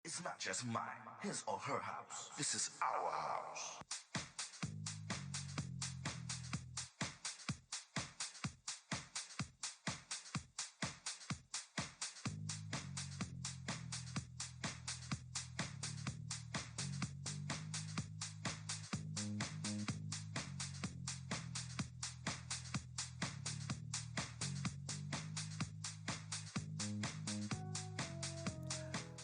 It's not just mine, his or her house. This is our house.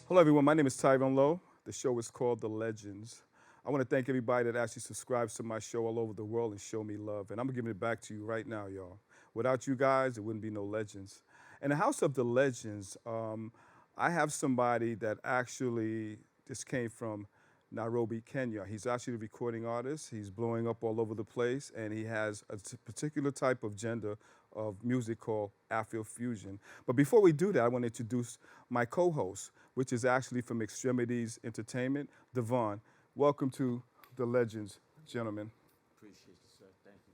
Hello, everyone. My name is Tyrone Lowe. The show is called The Legends. I want to thank everybody that actually subscribes to my show all over the world and show me love. And I'm giving it back to you right now, y'all. Without you guys, there wouldn't be no legends. In the House of the Legends, I have somebody that actually just came from Nairobi, Kenya. He's actually a recording artist. He's blowing up all over the place, and he has a particular type of gender of music called Afrofusion. But before we do that, I want to introduce my co-host, which is actually from Extremities Entertainment, Devon. Welcome to The Legends, gentlemen. Appreciate you, sir. Thank you.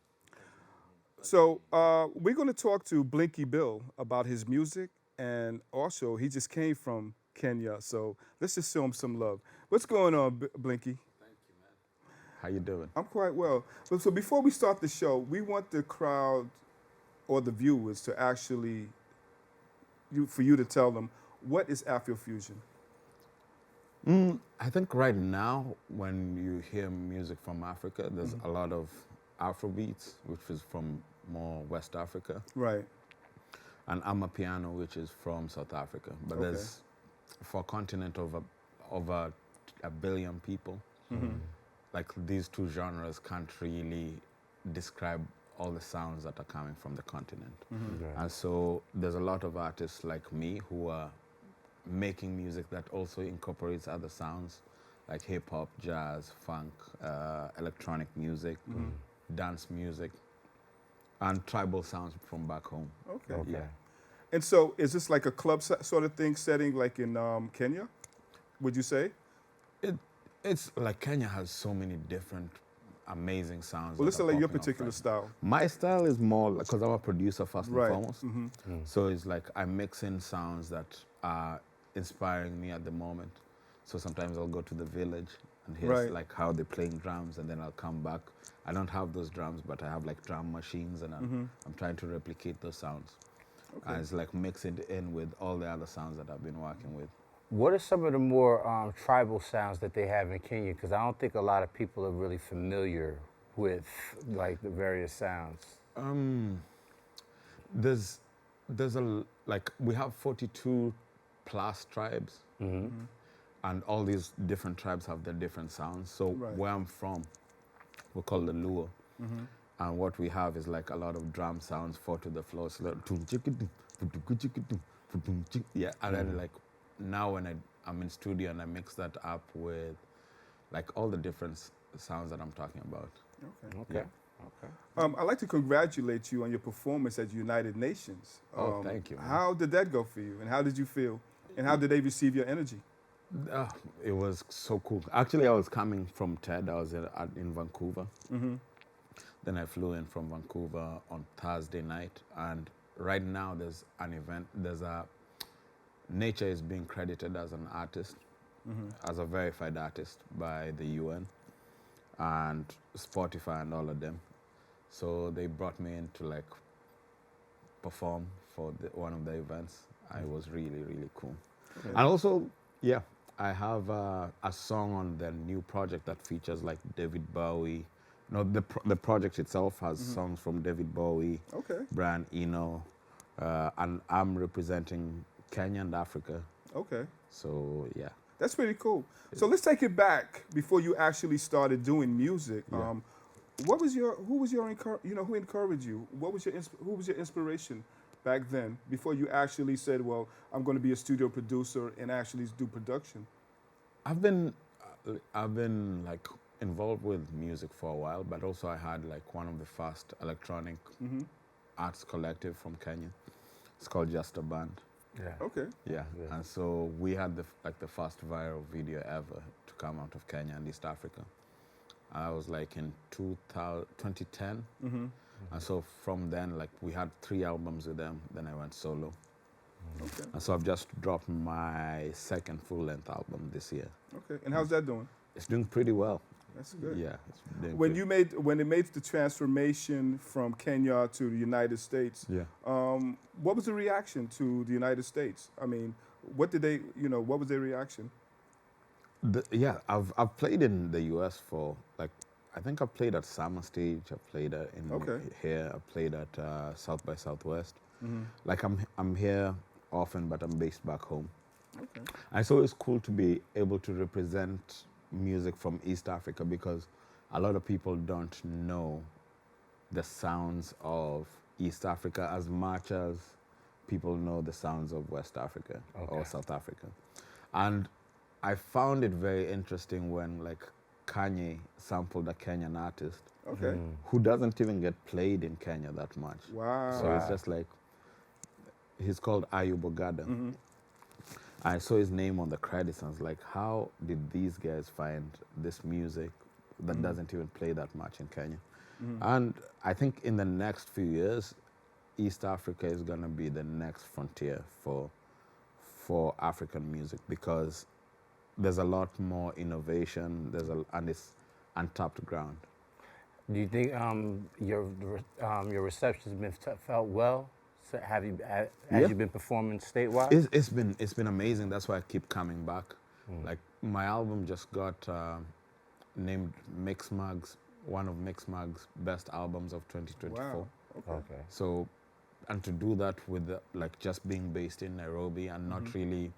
So we're going to talk to Blinky Bill about his music, and also he just came from Kenya, so let's just show him some love. What's going on, Blinky? Thank you, man. How you doing? I'm quite well. So before we start the show, we want the crowd or the viewers to actually, for you to tell them, what is Afrofusion? I think right now, when you hear music from Africa, there's a lot of Afrobeats, which is from more West Africa, Right. and Amapiano, which is from South Africa. But Okay. there's, for a continent of over a billion people, like these two genres can't really describe all the sounds that are coming from the continent. And so there's a lot of artists like me who are making music that also incorporates other sounds like hip hop, jazz, funk, electronic music, dance music, and tribal sounds from back home. Okay. Yeah. And so is this like a club sort of thing setting like in Kenya, would you say? It's like Kenya has so many different amazing sounds. Well, that this is are like your popping up particular right style. My style is more because I'm a producer first and Right. foremost. So it's like I mix in sounds that are inspiring me at the moment. So sometimes I'll go to the village and hear Right. like how they're playing drums, and then I'll come back. I don't have those drums, but I have like drum machines, and I'm trying to replicate those sounds. Okay. And it's like mixing it in with all the other sounds that I've been working with. What are some of the more tribal sounds that they have in Kenya? Because I don't think a lot of people are really familiar with like the various sounds. There's like we have 42 plus tribes, and all these different tribes have their different sounds. So Right. where I'm from, we're called the Luo, and what we have is like a lot of drum sounds, 4 to the floor. So like, yeah, and then like now when I'm in studio and I mix that up with like all the different sounds that I'm talking about. Okay. Okay. Yeah. Okay. I'd like to congratulate you on your performance at United Nations. Oh, thank you, man. How did that go for you, and how did you feel, and how did they receive your energy? It was so cool. Actually, I was coming from TED. I was in Vancouver. Then I flew in from Vancouver on Thursday night, and right now there's an event. Nature is being credited as an artist, as a verified artist by the UN and Spotify and all of them. So they brought me in to like perform for one of the events. It was really, really cool. Okay. And also, yeah, I have a song on the new project that features like David Bowie. No, the project itself has songs from David Bowie, Okay. Brian Eno, and I'm representing Kenya and Africa. Okay. So yeah. That's pretty cool. So let's take it back before you actually started doing music. Yeah. Who encouraged you? Who was your inspiration back then before you actually said, well, I'm going to be a studio producer and actually do production? I've been like involved with music for a while, but also I had like one of the first electronic arts collective from Kenya. It's called Just a Band. Yeah. Okay. Yeah. Yeah. And so we had the first viral video ever to come out of Kenya and East Africa. I was like in 2010. And so from then, like we had 3 albums with them. Then I went solo. Okay. And so I've just dropped my second full-length album this year. Okay. And how's that doing? It's doing pretty well. That's good. Yeah. It's doing When it made the transformation from Kenya to the United States, Yeah. what was the reaction to the United States? I mean, what did they, what was their reaction? Yeah, I've played in the U.S. for like, I think I've played at Summer Stage. I've played here. I've played at South by Southwest. Like I'm here often, but I'm based back home. Okay. And so it's cool to be able to represent music from East Africa because a lot of people don't know the sounds of East Africa as much as people know the sounds of West Africa or South Africa. And I found it very interesting when like Kanye sampled a Kenyan artist who doesn't even get played in Kenya that much. Wow. So it's just like, he's called Ayub Ogada. I saw his name on the credits and I was like, how did these guys find this music that doesn't even play that much in Kenya? And I think in the next few years, East Africa is gonna be the next frontier for African music because there's a lot more innovation, and it's untapped ground. Do you think your reception has been felt well? So have you as you've been performing statewide? It's been amazing. That's why I keep coming back. Like my album just got named one of Mixmag's best albums of 2024. Wow. Okay. So, and to do that with like just being based in Nairobi and not really,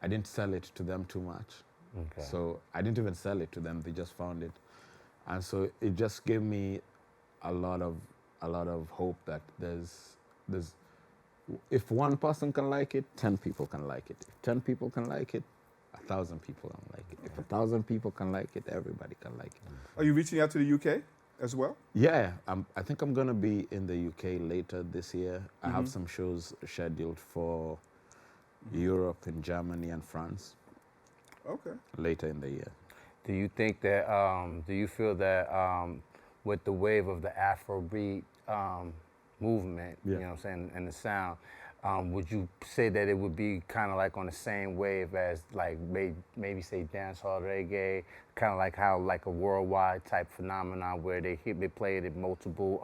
I didn't sell it to them too much. Okay. So I didn't even sell it to them. They just found it, and so it just gave me a lot of hope that there's if one person can like it, 10 people can like it. If 10 people can like it, 1,000 people can like it. If 1,000 people can like it, everybody can like it. Are you reaching out to the UK as well? Yeah, I think I'm gonna be in the UK later this year. I have some shows scheduled for Europe, in Germany and France. Okay. Later in the year. Do you think that? Do you feel that with the wave of the Afrobeat movement, you know what I'm saying, and the sound, would you say that it would be kind of like on the same wave as like maybe say dancehall reggae, kind of like how like a worldwide type phenomenon where they play it in multiple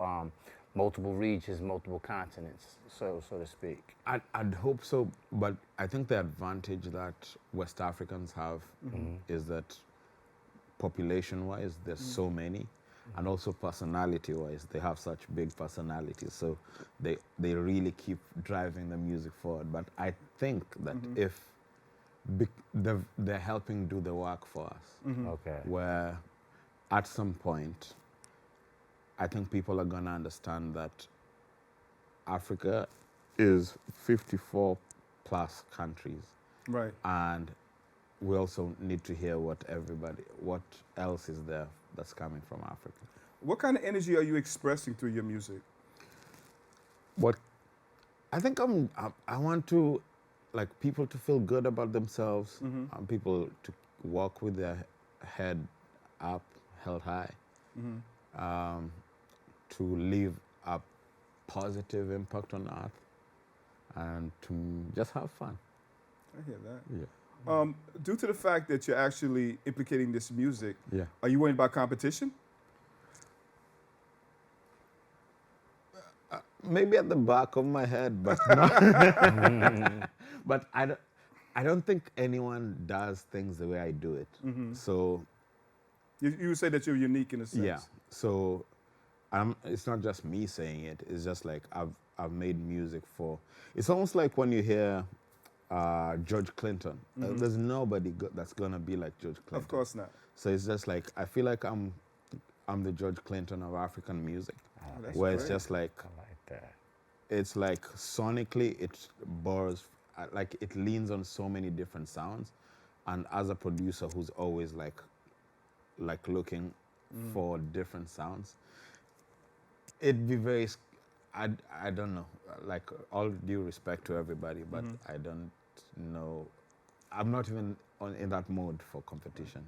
regions, multiple continents, so to speak? I'd hope so, but I think the advantage that West Africans have is that population-wise, there's so many. And also personality-wise, they have such big personalities, so they really keep driving the music forward. But I think that if they're helping do the work for us, Okay. where at some point, I think people are gonna understand that Africa is 54 plus countries, Right. and we also need to hear what else is there that's coming from Africa. What kind of energy are you expressing through your music? I think I want to, like, people to feel good about themselves, and people to walk with their head up, held high, to leave a positive impact on earth, and to just have fun. I hear that. Yeah. Due to the fact that you're actually implicating this music, Yeah. are you worried about competition? Maybe at the back of my head, but not. But I don't think anyone does things the way I do it. So You would say that you're unique in a sense. yeah. So it's not just me saying it. It's just like I've made music for. It's almost like when you hear George Clinton. There's nobody that's gonna be like George Clinton. Of course not. So it's just like I feel like I'm the George Clinton of African music, That's where it's great. just like I like that. it's like sonically it borrows, like it leans on so many different sounds, and as a producer who's always like looking for different sounds, it'd be very. I don't know. Like all due respect to everybody, but I don't know. I'm not even in that mode for competition.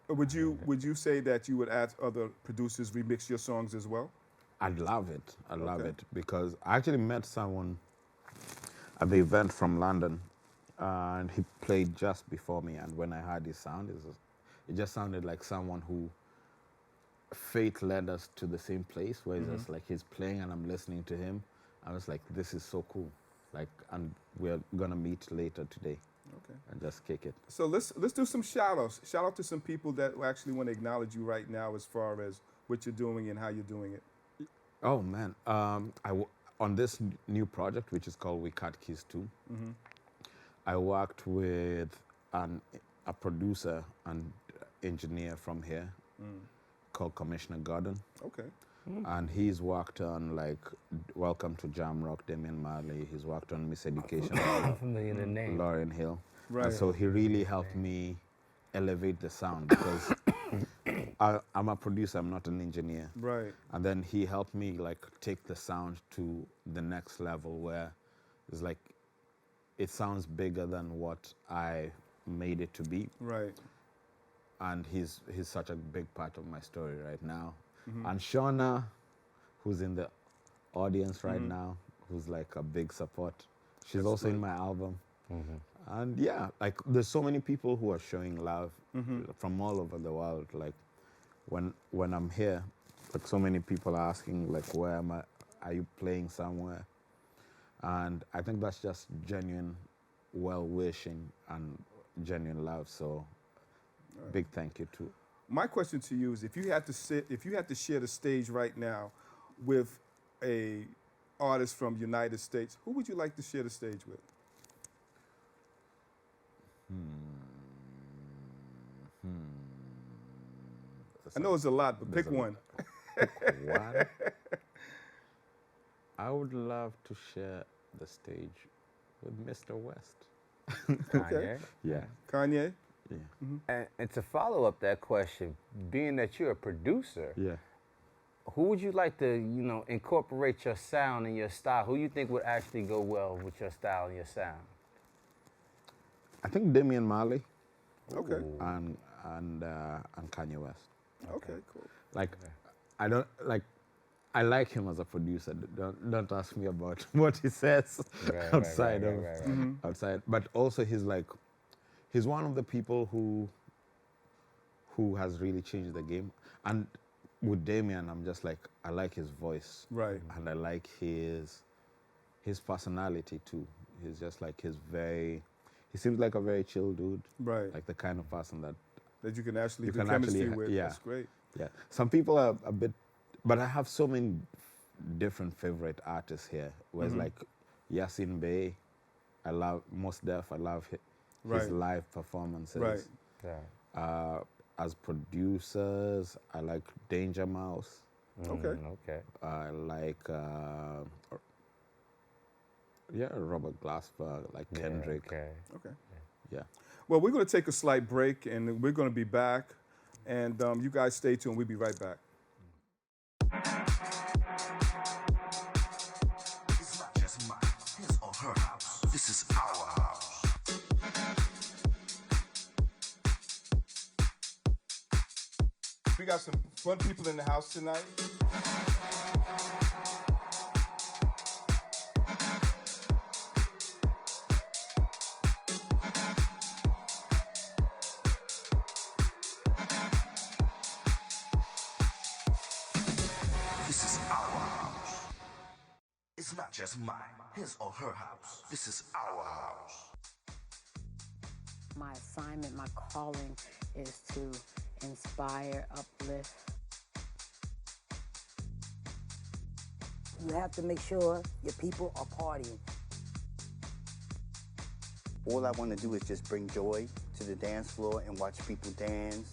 Would you say that you would ask other producers remix your songs as well? I'd love it. I'd love Okay. it because I actually met someone. at the event from London, and he played just before me. And when I heard his sound, it just sounded like someone who fate led us to the same place, where it's just like he's playing and I'm listening to him. I was like, this is so cool. Like, and we're gonna meet later today. Okay. And just kick it. So let's do some shout outs. Shout out to some people that actually want to acknowledge you right now as far as what you're doing and how you're doing it. Oh man, on this new project, which is called We Cut Keys 2, I worked with a producer and engineer from here called Commissioner Gordon. Okay. And he's worked on like Welcome to Jamrock, Damian Marley. He's worked on Miseducation, I'm familiar with the name. Lauryn Hill. Right. And so he really helped me elevate the sound because I'm a producer, I'm not an engineer. Right. And then he helped me like take the sound to the next level where it's like it sounds bigger than what I made it to be. Right. And he's such a big part of my story right now. And Shauna, who's in the audience right now, who's like a big support. She's also in my album. And yeah, like there's so many people who are showing love from all over the world. Like when I'm here, like so many people are asking like, where am I? Are you playing somewhere? And I think that's just genuine well-wishing and genuine love. So big thank you to. My question to you is, if you had to share the stage right now with a artist from United States, who would you like to share the stage with? I know it's a lot, but pick one. One. I would love to share the stage with Mr. West. Okay. Yeah. Kanye? Yeah. And to follow up that question, being that you're a producer, Yeah. who would you like to, incorporate your sound and your style? Who you think would actually go well with your style and your sound? I think Damian Marley Okay. Ooh. and Kanye West. Okay, cool. Like, I like him as a producer. Don't ask me about what he says outside. But also he's one of the people who has really changed the game. And with Damian, I'm just like, I like his voice. Right. And I like his personality too. He's just like he seems like a very chill dude. Right. Like the kind of person that you can actually you do can chemistry actually, with. yeah. That's great. Yeah. Some people are a bit, but I have so many different favorite artists here. Whereas like Yasin Bey, I love Mos Def. I love his live performances. Right. Yeah. As producers, I like Danger Mouse. Okay. Okay. I like Robert Glasper, like Kendrick. Okay. Okay. Yeah. Well, we're going to take a slight break, and we're going to be back. And you guys stay tuned. We'll be right back. It's not just mine, his or her house. This is our house. We got some fun people in the house tonight. This is our house. It's not just mine, his or her house. This is our house. My assignment, my calling is to inspire, uplift. You have to make sure your people are partying. All I want to do is just bring joy to the dance floor and watch people dance.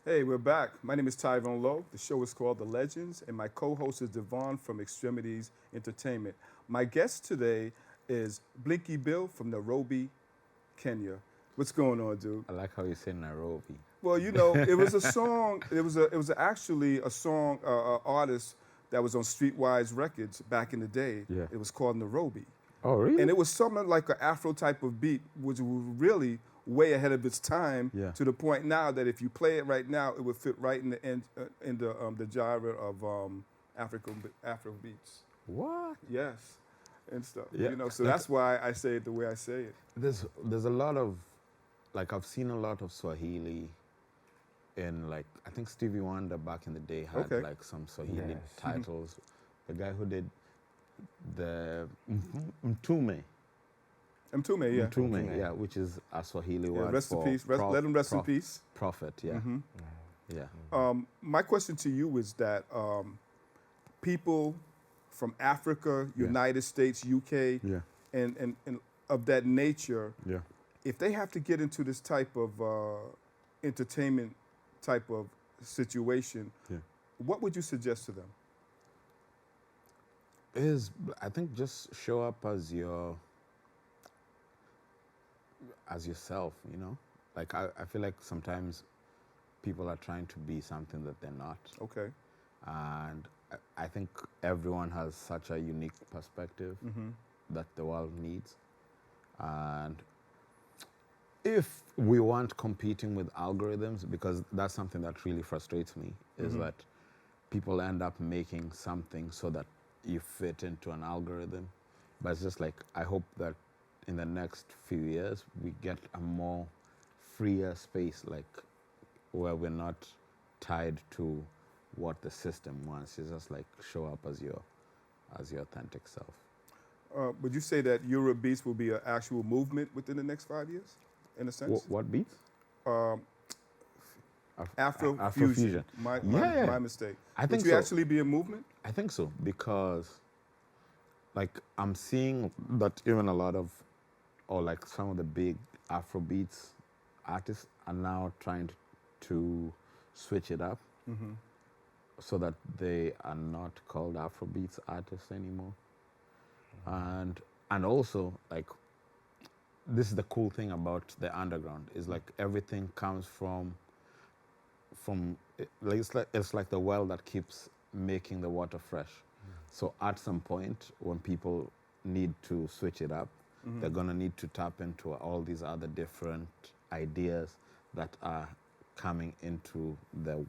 Hey, we're back. My name is Tyrone Lowe. The show is called The Legends, and my co-host is Devon from Extremities Entertainment. My guest today is Blinky Bill from Nairobi, Kenya. What's going on, dude? I like how you say Nairobi. Well, you know, it was a song. It was actually a song, artist that was on Streetwise Records back in the day. Yeah. It was called Nairobi. Oh, really? And it was something like an Afro type of beat, which was really way ahead of its time Yeah. to the point now that if you play it right now, it would fit right in the genre of Afro beats. What? Yes, and stuff. Yeah, You know, so like- that's why I say it the way I say it. There's a lot of, like, I've seen a lot of Swahili in, like, I think Stevie Wonder back in the day had Okay. like some Swahili Yes. titles. The guy who did the Mtume. Mtume, yeah. Mtume, yeah, which is a Swahili Yeah, word rest in for peace. Let him rest in peace. Prophet, yeah. Yeah. My question to you is that people from Africa, United States, UK, Yeah. and of that nature, Yeah. if they have to get into this type of entertainment type of situation, Yeah. what would you suggest to them? I think just show up as yourself, you know? Like I feel like sometimes people are trying to be something that they're not. Okay. And I think everyone has such a unique perspective that the world needs. And if we weren't competing with algorithms, because that's something that really frustrates me, is that people end up making something so that you fit into an algorithm. But it's just like, I hope that in the next few years, we get a more freer space, like where we're not tied to what the system wants. It's just like show up as your authentic self. Would you say that Eurobeats will be an actual movement within the next 5 years, in a sense? What beats? Afrofusion. Afrofusion. My mistake. I think Would you so. actually be a movement? I think so, because like I'm seeing that even a lot of, or like some of the big Afrobeats artists are now trying to switch it up so that they are not called Afrobeats artists anymore. And also, like, this is the cool thing about the underground, is like everything comes from like it's like the well that keeps making the water fresh. So at some point, when people need to switch it up, they're gonna need to tap into all these other different ideas that are coming into the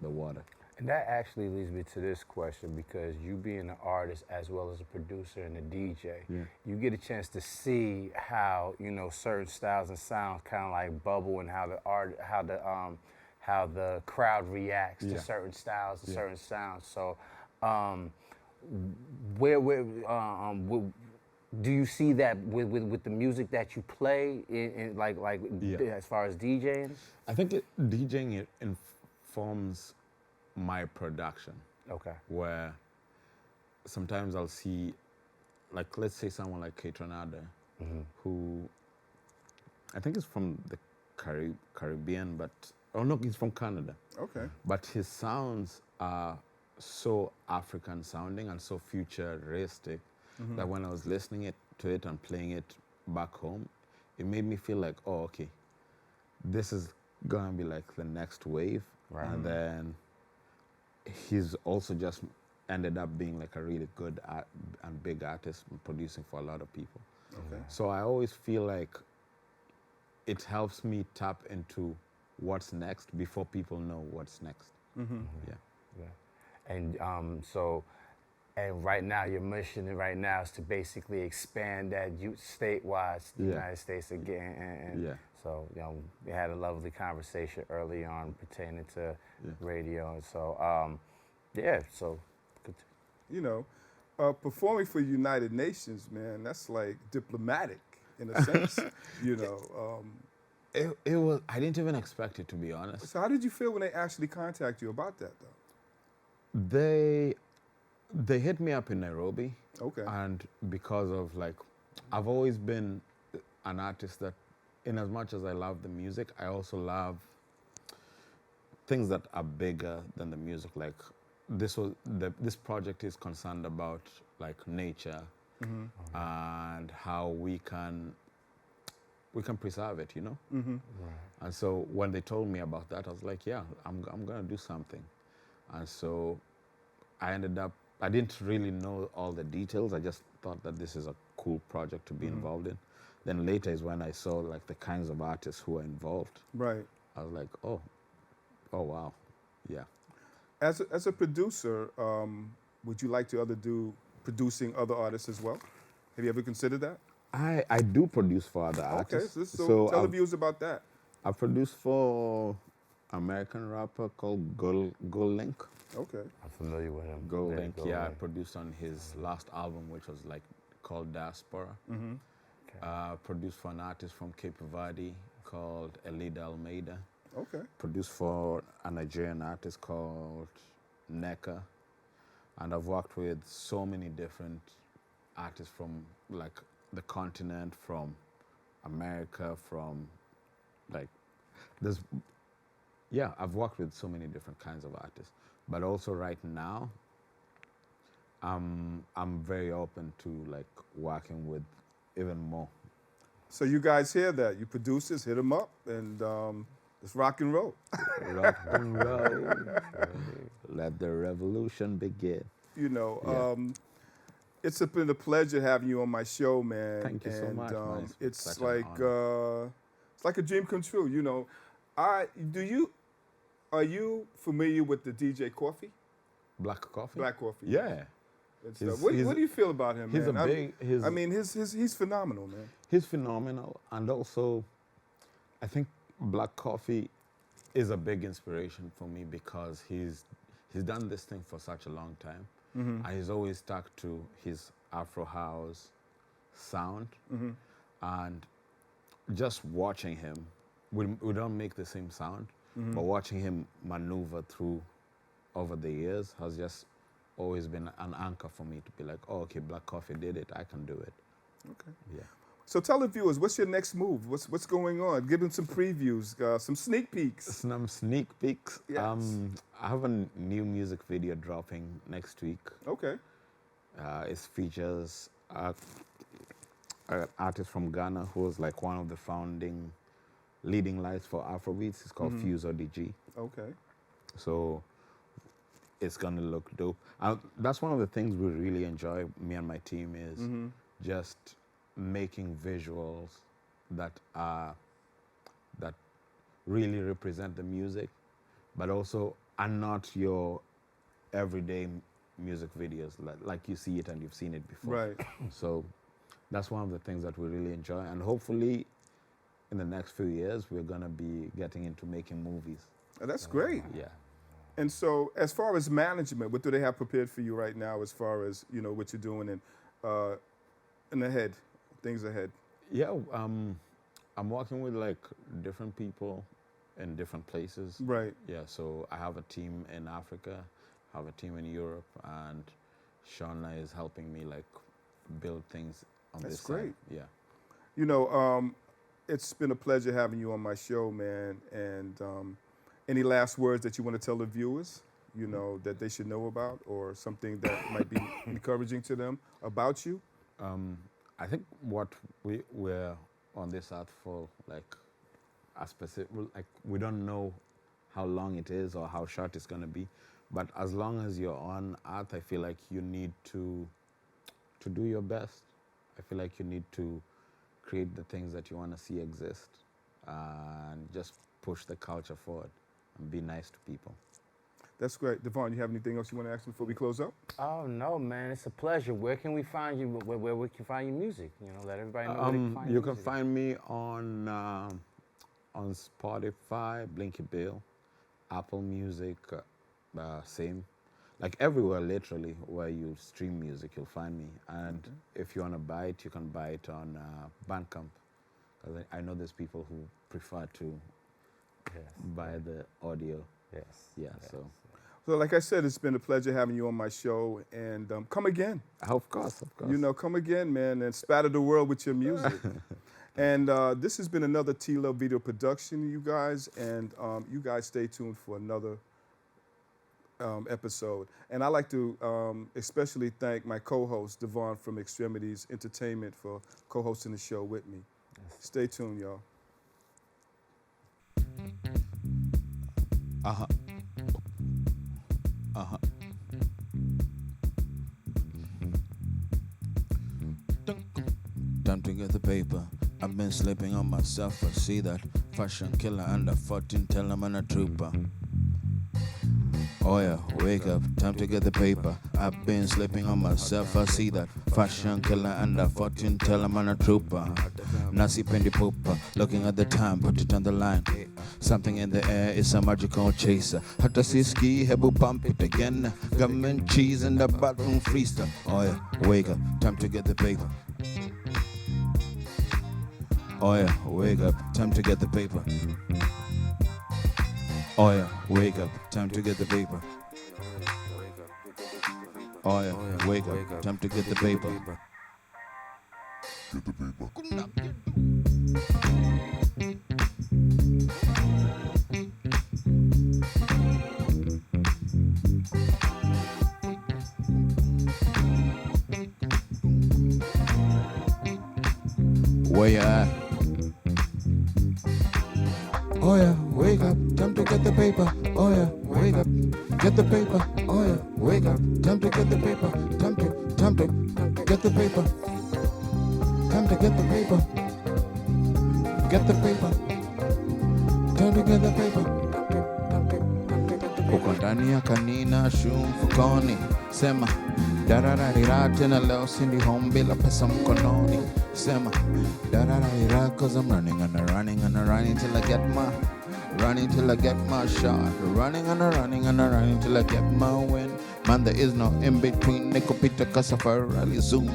water. And that actually leads me to this question, because you being an artist as well as a producer and a DJ, you get a chance to see how, you know, certain styles and sounds kind of like bubble, and how the crowd reacts to certain styles and certain sounds. So, where do you see that with the music that you play in as far as DJing? I think DJing it informs my production. Okay. Where sometimes I'll see, like, let's say someone like K-Tronada, who I think is from the Caribbean, but, oh no, he's from Canada. Okay. But his sounds are so African sounding and so futuristic that when I was listening to it and playing it back home, it made me feel like, oh, okay, this is gonna be like the next wave. Right. And then he's also just ended up being like a really good and big artist, producing for a lot of people. Okay. So I always feel like it helps me tap into what's next before people know what's next. Yeah. And and right now, your mission right now is to basically expand that statewide to the United States again. And so, you know, we had a lovely conversation early on pertaining to radio. And so, so good. You know, performing for United Nations, man, that's like diplomatic in a sense. You know. It was. I didn't even expect it, to be honest. So how did you feel when they actually contacted you about that, though? They hit me up in Nairobi. Okay. And because of, like, I've always been an artist that, in as much as I love the music, I also love things that are bigger than the music. Like, this project is concerned about, like, nature and how we can preserve it, you know? Right. And so when they told me about that, I was like, yeah, I'm gonna do something. And so I ended up I didn't really know all the details. I just thought that this is a cool project to be involved in. Then later is when I saw like the kinds of artists who are involved. Right. I was like, oh wow, yeah. As a producer, would you like to do producing other artists as well? Have you ever considered that? I do produce for other Okay, artists. so tell the viewers about that. I produced for American rapper called Link. Okay. I'm familiar with him. Link, Go yeah. I Link. produced on his last album, which was like called Diaspora. Produced for an artist from Cape Verde called Elida Almeida. Okay. Produced for a Nigerian artist called Neka. And I've worked with so many different artists from like the continent, from America, from like, I've worked with so many different kinds of artists. But also right now, I'm very open to like working with even more. So you guys hear that? You producers, hit them up, and it's rock and roll. Rock and roll. Let the revolution begin. You know, it's been a pleasure having you on my show, man. Thank you so much, man. It's It's such an like it's like a dream come true. You know, are you familiar with the DJ Coffee? Black Coffee? Black Coffee. Yeah. And stuff. What do you feel about him, he's man? a big, he's phenomenal, man. He's phenomenal, and also, I think Black Coffee is a big inspiration for me because he's done this thing for such a long time, and he's always stuck to his Afro house sound, and just watching him, we don't make the same sound, but watching him maneuver through over the years has just always been an anchor for me to be like, oh, okay, Black Coffee did it, I can do it. Okay. Yeah. So tell the viewers, what's your next move? What's going on? Give them some previews, some sneak peeks. Some sneak peeks. Yes. I have a new music video dropping next week. Okay. It features an artist from Ghana who was like one of the founding leading lights for Afrobeats. It's called Fuse ODG. Okay. So it's gonna look dope. That's one of the things we really enjoy, me and my team, is just making visuals that really represent the music, but also are not your everyday music videos like you see it and you've seen it before. Right. So that's one of the things that we really enjoy, and hopefully in the next few years we're gonna be getting into making movies. That's great. Yeah. And so, as far as management, what do they have prepared for you right now? As far as what you're doing and ahead, things ahead. Yeah, I'm working with like different people in different places. Right. Yeah, so I have a team in Africa, I have a team in Europe, and Shauna is helping me like build things on That's this great. side. Yeah. It's been a pleasure having you on my show, man. And any last words that you want to tell the viewers, that they should know about, or something that might be encouraging to them about you? I think what we're on this earth for, like a specific, like we don't know how long it is or how short it's going to be, but as long as you're on earth, I feel like you need to do your best. I feel like you need to create the things that you want to see exist, and just push the culture forward and be nice to people. That's great. Devon, you have anything else you want to ask before we close up? Oh, no, man. It's a pleasure. Where can we find you? Where we can find your music? Let everybody know where they can find You your can music. find me on Spotify, Blinky Bill, Apple Music, same. Like everywhere, literally, where you stream music, you'll find me. And if you want to buy it, you can buy it on Bandcamp. Because I know there's people who prefer to buy the audio. Yes. Yeah, yes. So, like I said, it's been a pleasure having you on my show, and come again. Of course, of course. Come again, man, and spatter the world with your music. And this has been another T-Love video production, you guys, and you guys stay tuned for another episode. And I'd like to especially thank my co-host, Devon from Extremities Entertainment, for co-hosting the show with me. Yes. Stay tuned, y'all. to get the paper. I've been sleeping on myself, I see that. Fashion killer under 14, tell him I'm a trooper. Oh yeah, wake up, time to get the paper. I've been sleeping on myself, I see that. Fashion killer under 14, tell him I'm a trooper. Nasi pendi pooper, looking at the time, put it on the line. Something in the air is a magical chaser. Hata siski, hebu pump it again. Government cheese in the bathroom freezer. Oh yeah, wake up, time to get the paper. Oh yeah, wake up, time to get the paper. Oh yeah, wake up, time to get the paper. Oh yeah, wake up, time to get the paper. Get the paper. Where you at? Oh yeah, wake up, time to get the paper. Oh yeah, wake up, get the paper. Oh yeah, wake up, time to get the paper. Time to get the paper. Time to get the paper. Get the paper. Time to get the paper. Uko ndani ya kanina, shoe mfukoni. Sema, darararira tena leo sindi home bila pesa mkononi. Sema, darararira cause I'm running and I'm running and I'm running till I get my shot. Running and I'm running and I'm running till I get my win. Man, there is no in between. Nico Peter Casafar rally zoom.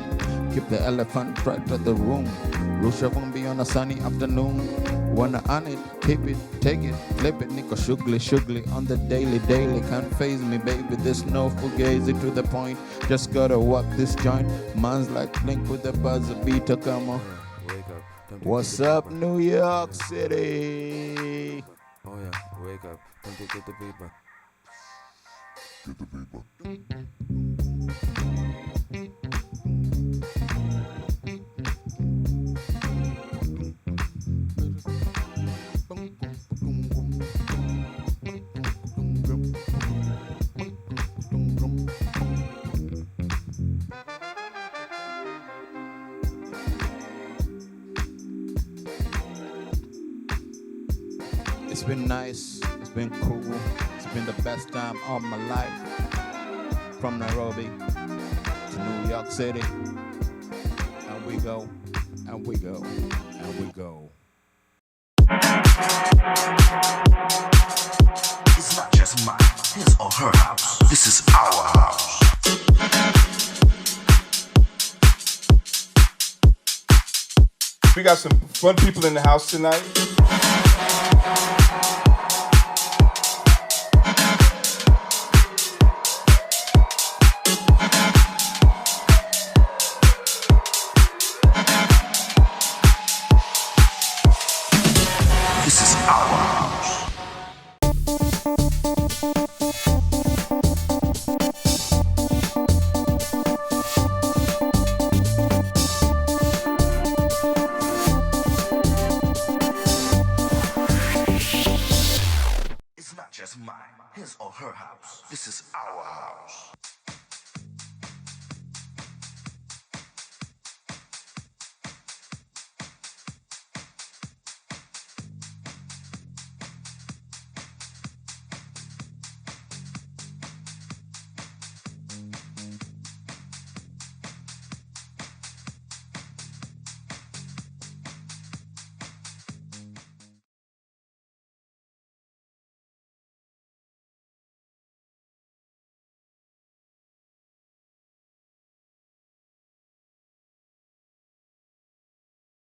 Keep the elephant right to the room. Rusha won't be on a sunny afternoon. Wanna on it, keep it, take it, flip it. Nico shugly on the daily. Can't phase me, baby. There's no fugazi to the point. Just gotta walk this joint. Man's like Blink with the buzzer beater, come on. What's up, New York City? Oh yeah, wake up, time to get the paper. Get the paper. It's been nice, it's been cool, it's been the best time of my life. From Nairobi to New York City. And we go, and we go, and we go. It's not just mine, his or her house. This is our house. We got some fun people in the house tonight.